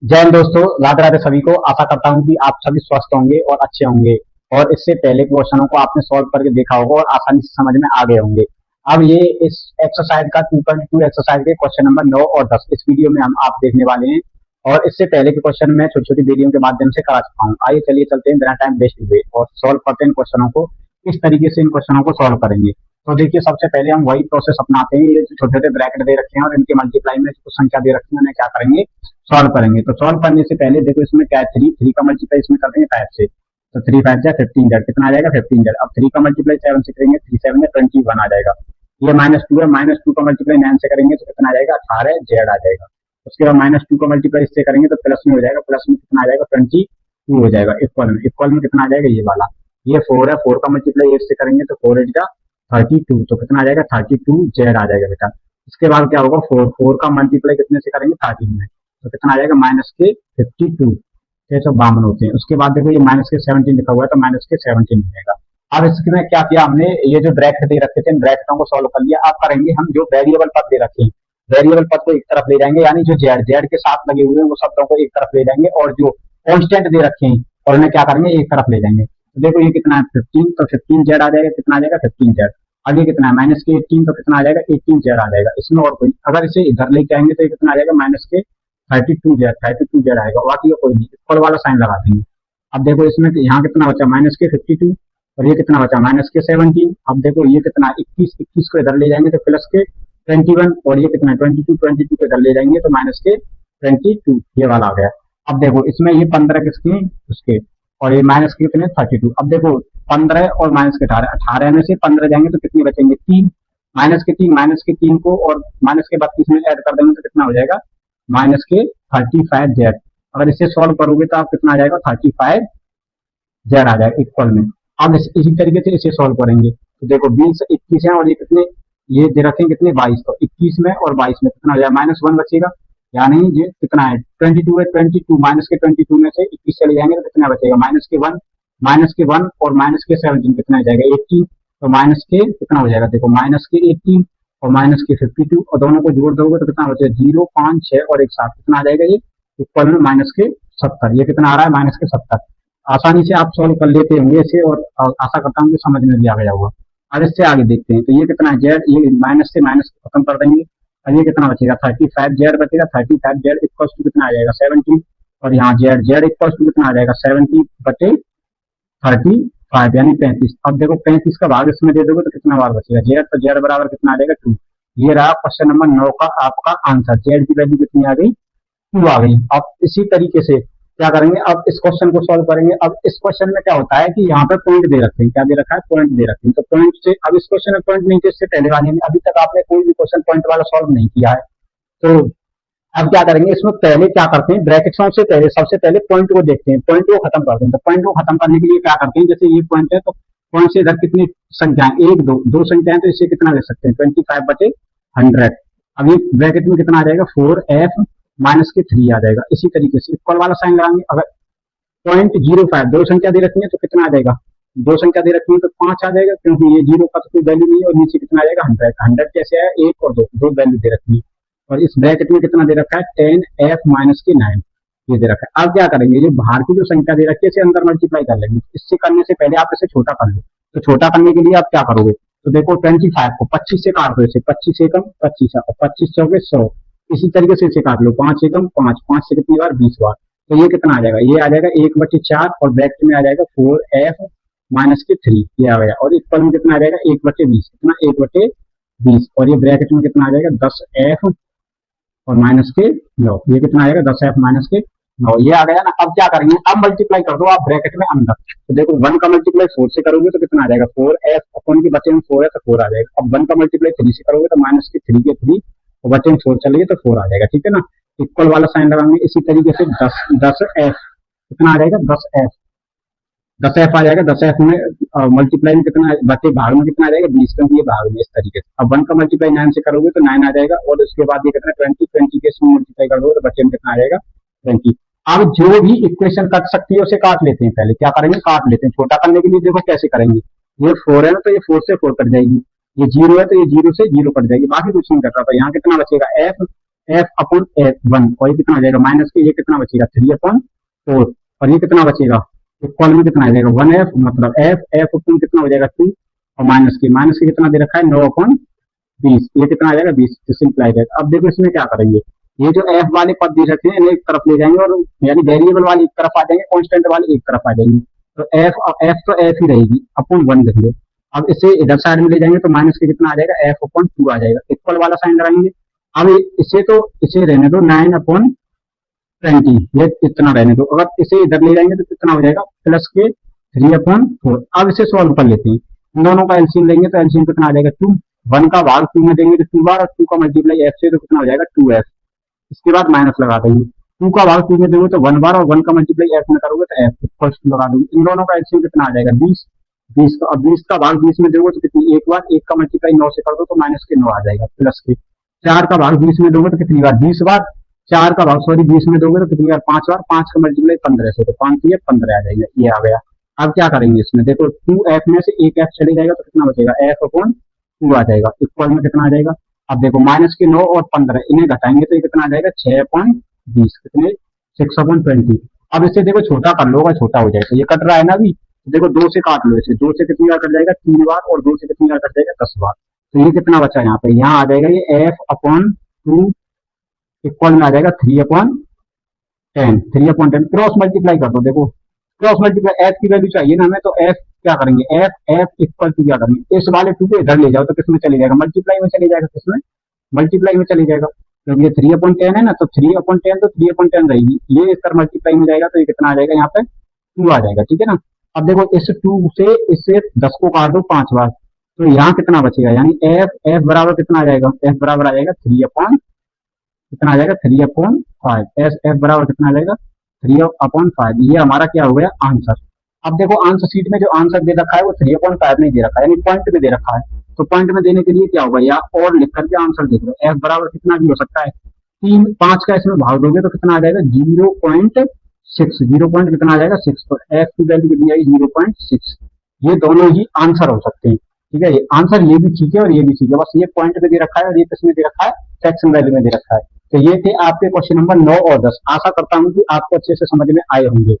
जय हिंद दोस्तों, राधे राधे सभी को। आशा करता हूँ कि आप सभी स्वस्थ होंगे और अच्छे होंगे और इससे पहले क्वेश्चनों को आपने सॉल्व करके देखा होगा और आसानी से समझ में आ गए होंगे। अब ये इस एक्सरसाइज का 2.2 एक्सरसाइज के क्वेश्चन नंबर 9 और 10 इस वीडियो में हम आप देखने वाले हैं और इससे पहले के क्वेश्चन मैं छोटी छोटी वीडियो के माध्यम से करा चुका हूँ। आइए चलिए चलते हैं बिना टाइम वेस्ट हुए और सॉल्व करते हैं क्वेश्चनों को। किस तरीके से इन क्वेश्चनों को सॉल्व करेंगे, तो देखिए सबसे पहले हम वही प्रोसेस अपनाते हैं। ये छोटे छोटे ब्रैकेट दे रखे हैं और इनके मल्टीप्लाई में कुछ संख्या दे रखी है, उन्हें क्या करेंगे, सॉल्व करेंगे। तो सॉल्व करने से पहले देखो इसमें क्या है, थ्री का मल्टीप्लाई इसमें कर देंगे 5 से। तो 3 5 जा 15 जेड, कितना आ जाएगा 15 जेड। अब 3 का मल्टीप्लाई 7 से करेंगे, 3 7 में 21 आ जाएगा। ये -2 है, -2 का मल्टीप्लाई 9 से करेंगे तो कितना आ जाएगा, 18 जेड आ जाएगा। उसके बाद -2 का मल्टीप्लाई इससे करेंगे तो प्लस में हो जाएगा, प्लस में कितना आ जाएगा 22 हो जाएगा। इक्वल में कितना आ जाएगा, ये वाला। ये 4 है, 4 का मल्टीप्लाई 8 से करेंगे तो 4 8 का 32, तो कितना आ जाएगा 32 जेड आ जाएगा बेटा। इसके बाद क्या होगा, 4 का मल्टीप्लाई कितने से करेंगे 13 में, तो कितना आ जाएगा माइनस के 52, 652 होते हैं। उसके बाद देखो ये माइनस के 17 लिखा हुआ है तो माइनस के 17 मिलेगा। अब इसमें क्या किया हमने, ये जो ब्रैकेट दे रखे थे इन ब्रैकेटों को सॉल्व कर लिया। अब करेंगे हम जो वेरिएबल पद दे रखे हैं, वेरिएबल पद को एक तरफ ले जाएंगे, यानी जो जेड जेड के साथ लगे हुए हैं वो शब्दों को एक तरफ ले जाएंगे और जो कॉन्स्टेंट दे रखे हैं और उन्हें क्या करेंगे, एक तरफ ले जाएंगे। तो देखो ये कितना है 15, तो 15 जेड आ जाएगा, कितना आ जाएगा 15 जेड। आगे कितना है माइनस के 18, तो कितना आ जाएगा 18 जेड आ जाएगा। इसमें और कोई, अगर इसे इधर लेके आएंगे तो ये कितना आ जाएगा माइनस के 32 जेड आएगा। बाकी कोई नहीं, इक्वल वाला साइन लगा देंगे। अब देखो इसमें यहाँ कितना बचा माइनस के 52 और ये कितना बचा माइनस के 17। अब देखो ये कितना 21 को इधर ले जाएंगे तो प्लस के 21 और ये कितना 22 को इधर ले जाएंगे तो माइनस के 22, ये वाला आ गया। अब देखो इसमें ये 15 किसके, उसके, और ये माइनस के कितने 32। अब देखो 15 और माइनस के 18, 18 में से 15 जाएंगे तो कितने बचेंगे 3, माइनस के 3 को और माइनस के 32 में ऐड कर देंगे तो कितना हो जाएगा माइनस के 35 जेड। अगर इसे सॉल्व करोगे तो आप कितना आ जाएगा 35 जेड आ जाएगा इक्वल में। अब इसी तरीके से इसे सॉल्व करेंगे तो देखो 20 21 है और ये कितने, ये दे रखे हैं कितने 22, तो 21 में और 22 में कितना हो जाएगा -1 बचेगा, यानी ये कितना है 22 है, 22 माइनस के 22 में से 21 चले जाएंगे तो कितना बचेगा माइनस के 1 और माइनस के 17 कितना हो जाएगा 18, तो माइनस के कितना हो जाएगा, देखो माइनस के 18 और माइनस के 52 और दोनों को जोड़ दोगे तो कितना बचेगा 0 5 6 और एक साथ कितना आ जाएगा, ये इक्वल में माइनस के 70। ये कितना आ रहा है माइनस के 70। आसानी से आप सॉल्व कर लेते होंगे इसे और आशा करता हूँ कि समझ में भी आ गया होगा। अब इससे आगे देखते हैं तो ये कितना है जेड, ये माइनस से माइनस खत्म कर देंगे और ये कितना बचेगा 35 जेड बचेगा। 35 जेड इक्वल टू कितना आ जाएगा 17 और यहाँ जेड जेड इक्वल टू कितना आ जाएगा 70 बटे 35 यानी 35। अब देखो 35 का भाग इसमें दे दोगे तो कितना भाग बचेगा जेड, तो जेड बराबर कितना आ जाएगा 2। ये रहा क्वेश्चन नंबर 9 का आपका आंसर। जेड की वैल्यू कितनी आ गई 2 आ गई। अब इसी तरीके से क्या करेंगे, अब इस क्वेश्चन को सॉल्व करेंगे। अब इस क्वेश्चन में क्या होता है कि यहाँ पे पॉइंट दे रखे हैं, क्या दे रखा है पॉइंट दे रखे हैं, तो पॉइंट से अब इस क्वेश्चन में पॉइंट नहीं थे, इससे पहले वाले में अभी तक आपने कोई भी क्वेश्चन पॉइंट वाला सॉल्व नहीं किया है। तो अब क्या करेंगे, इसमें पहले क्या करते हैं ब्रैकेट्स से पहले सबसे पहले पॉइंट को देखते हैं, पॉइंट को खत्म करते हैं। तो पॉइंट को खत्म करने के लिए क्या करते हैं, जैसे ये पॉइंट है तो पॉइंट से इधर कितनी संख्याएं, एक दो संख्याएं, तो इससे कितना ले सकते हैं 25 बटे 100। अब ये ब्रैकेट में कितना आ जाएगा 4f माइनस के 3 आ जाएगा। इसी तरीके से इक्वल वाला साइन लगाएंगे। अगर 0.05 दो संख्या दे रखी है तो कितना आ जाएगा, दो संख्या दे रखी है तो 5 आ जाएगा, क्योंकि ये 0 का तो कोई वैल्यू नहीं है। और नीचे कितना आ जाएगा 100 कैसे आया, 1 और 2 वैल्यू दे रखी है। और इस ब्रैकेट में कितना दे रखा है 10f माइनस के 9 ये दे रखा है। अब क्या करेंगे, जो बाहर की जो संख्या दे रखी है इसे अंदर मल्टीप्लाई कर लेंगे। इससे करने से पहले आप इसे छोटा कर लो, तो छोटा करने के लिए आप क्या करोगे, तो देखो 25 को 25 से काट दो, इसे 25 एकम 25 और 25 चौके 100। इसी तरीके से इसे काट लो 5 एकम 5, 5 से कितनी बार 20 बार। तो ये कितना आ जाएगा, ये आ जाएगा 1/4 और ब्रैकेट में आ जाएगा 4f माइनस के 3 ये आ गया। और इक्वल में कितना आ जाएगा 1/20, कितना 1/20 और ये ब्रैकेट में कितना आ जाएगा 10f और माइनस के 9, ये कितना आएगा 10f माइनस के 9 ये आ गया ना। अब क्या करेंगे, अब मल्टीप्लाई कर दो आप ब्रैकेट में अंदर। तो देखो 1 का मल्टीप्लाई 4 से करोगे तो कितना आ जाएगा 4f अपन के बचे में 4 है तो 4 आ जाएगा। अब 1 का मल्टीप्लाई 3 से करोगे तो माइनस के 3 के 3 और बचे में 4 चलेगी तो 4 आ जाएगा, ठीक है ना। इक्वल वाला साइन लगाएंगे। इसी तरीके से 10f कितना आ जाएगा 10f आ जाएगा। 10f में मल्टीप्लाई में कितना बचे भाग में कितना आ जाएगा 20, क्योंकि ये भाग में इस तरीके से। अब 1 का मल्टीप्लाई 9 से करोगे तो 9 आ जाएगा और उसके बाद ये कितना 20 के इसमें मल्टीप्लाई कर दो तो बचे में कितना आ जाएगा 20। अब जो भी इक्वेशन कट सकती है उसे काट लेते हैं। पहले क्या करेंगे काट लेते हैं। छोटा करने के लिए देखो कैसे करेंगे, ये 4 है ना तो ये 4 से 4 कट जाएगी, ये 0 है तो ये 0 से 0 कट जाएगी, बाकी कुछ नहीं कट रहा। तो यहाँ कितना बचेगा f F upon F one, और ये कितना हो जाएगा माइनस के, ये कितना बचेगा 3/4, और ये कितना बचेगा इक्वल में कितना आ जाएगा 1f, मतलब एफ एफ अपॉन कितना हो जाएगा 2, और माइनस के कितना दे रखा है 9/20, ये कितना आ जाएगा 20, सिंपल आ जाएगा। अब देखो इसमें क्या करेंगे, ये जो एफ वाले पद दे रखे हैं इन्हें एक तरफ ले जाएंगे, और यानी वेरिएबल वाले एक तरफ आ जाएंगे, कांस्टेंट वाले एक तरफ आ जाएंगे, तो एफ तो एफ ही रहेगी अपॉन 1 देंगे। अब इसे इधर साइड में ले जाएंगे तो माइनस के कितना आ जाएगा एफ अपॉन 2 आ जाएगा, इक्वल वाला साइन लगाएंगे। अब इसे रहने दो 9/20, ये इतना रहने दो। अगर इसे इधर ले जाएंगे तो कितना हो जाएगा प्लस के 3/4। अब इसे सॉल्व कर लेते हैं, इन दोनों का एलसीएम लेंगे तो एलसीएम कितना आ जाएगा 2, 1 का भाग 2 में देंगे तो 2 बार, और 2 का मल्टीप्लाई एफ से तो कितना हो जाएगा 2f। इसके बाद माइनस लगा देंगे, 2 का भाग 2 में दोगे तो 1 बार, और 1 का मल्टीप्लाई एफ में करोगे तो एफ इक्वल लगा दोगे। इन दोनों का एलसीएम कितना आ जाएगा 20, 20 का, अब 20 का भाग 20 में दोगे तो कितनी, एक बार, 1 का मल्टीप्लाई 9 से कर दो तो माइनस के 9 आ जाएगा, प्लस के 4 का भाग 20 में दोगे तो कितनी बार 20 बार, 4 का भाग 20 में दोगे तो कितनी बार 5 बार, 5 का मल्टीप्लाई 15 से, तो 5 ये 15 आ जाएगा, ये आ गया। अब क्या करेंगे इसमें, देखो 2f में से एक f चले जाएगा तो कितना बचेगा f अपॉन 2 आ जाएगा, इक्वल में कितना आ जाएगा। अब देखो माइनस के 9 और 15 इन्हें घटाएंगे तो ये कितना आ जाएगा 6/20, कितने 6/20। अब इसे देखो छोटा कर लो, अगर छोटा हो जाएगा, ये कट रहा है ना अभी, तो देखो 2 से काट लो, इसे 2 से कितनी बार कट जाएगा 3 बार, और 2 से कितनी बार कट जाएगा 10 बार, तो ये कितना बचा यहाँ पे, यहाँ आ जाएगा ये f अपॉन 2 इक्वल में आ जाएगा 3/10 क्रॉस मल्टीप्लाई कर दो। देखो क्रॉस मल्टीप्लाई एफ की वैल्यू चाहिए ना हमें, तो एफ क्या करेंगे, एफ एफ इक्वल टू क्या करेंगे, इस वाले 2 को इधर ले जाओ तो किसमें चले जाएगा मल्टीप्लाई में चले जाएगा, किसमें मल्टीप्लाई में चले जाएगा, क्योंकि ये 3/10 है ना, तो 3/10 तो 3/10 रहेगी, ये इस तरह मल्टीप्लाई में जाएगा तो ये कितना आ जाएगा यहाँ पे 2 आ जाएगा, ठीक है ना। अब देखो इस 2 से इससे 10 को काट दो 5 बार, तो यहाँ कितना बचेगा, यानी एफ एफ बराबर कितना आ जाएगा, एफ बराबर आ जाएगा 3/, कितना आ जाएगा 3/5, एस एफ बराबर कितना आ जाएगा 3/5, ये हमारा क्या हो गया आंसर। अब देखो आंसर शीट में जो आंसर दे रखा है वो 3/5 नहीं दे रखा है, यानी पॉइंट में दे रखा है, तो पॉइंट में देने के लिए क्या होगा, या और लिख करके आंसर देख लो, एफ बराबर कितना भी हो सकता है, 5 का इसमें भाग दोगे तो कितना आ जाएगा 0.6, 0 पॉइंट कितना आ जाएगा 6, तो एफ की वैल्यू कितनी आएगी 0.6, ये दोनों ही आंसर हो सकते हैं, ठीक है। ये आंसर ये भी ठीक है और ये भी ठीक है, बस ये पॉइंट में दे रखा है और ये किसमें दे रखा है सेक्शन वैल्यू में दे रखा है। तो ये थे आपके क्वेश्चन नंबर 9 और 10। आशा करता हूं कि आपको अच्छे से समझ में आए होंगे।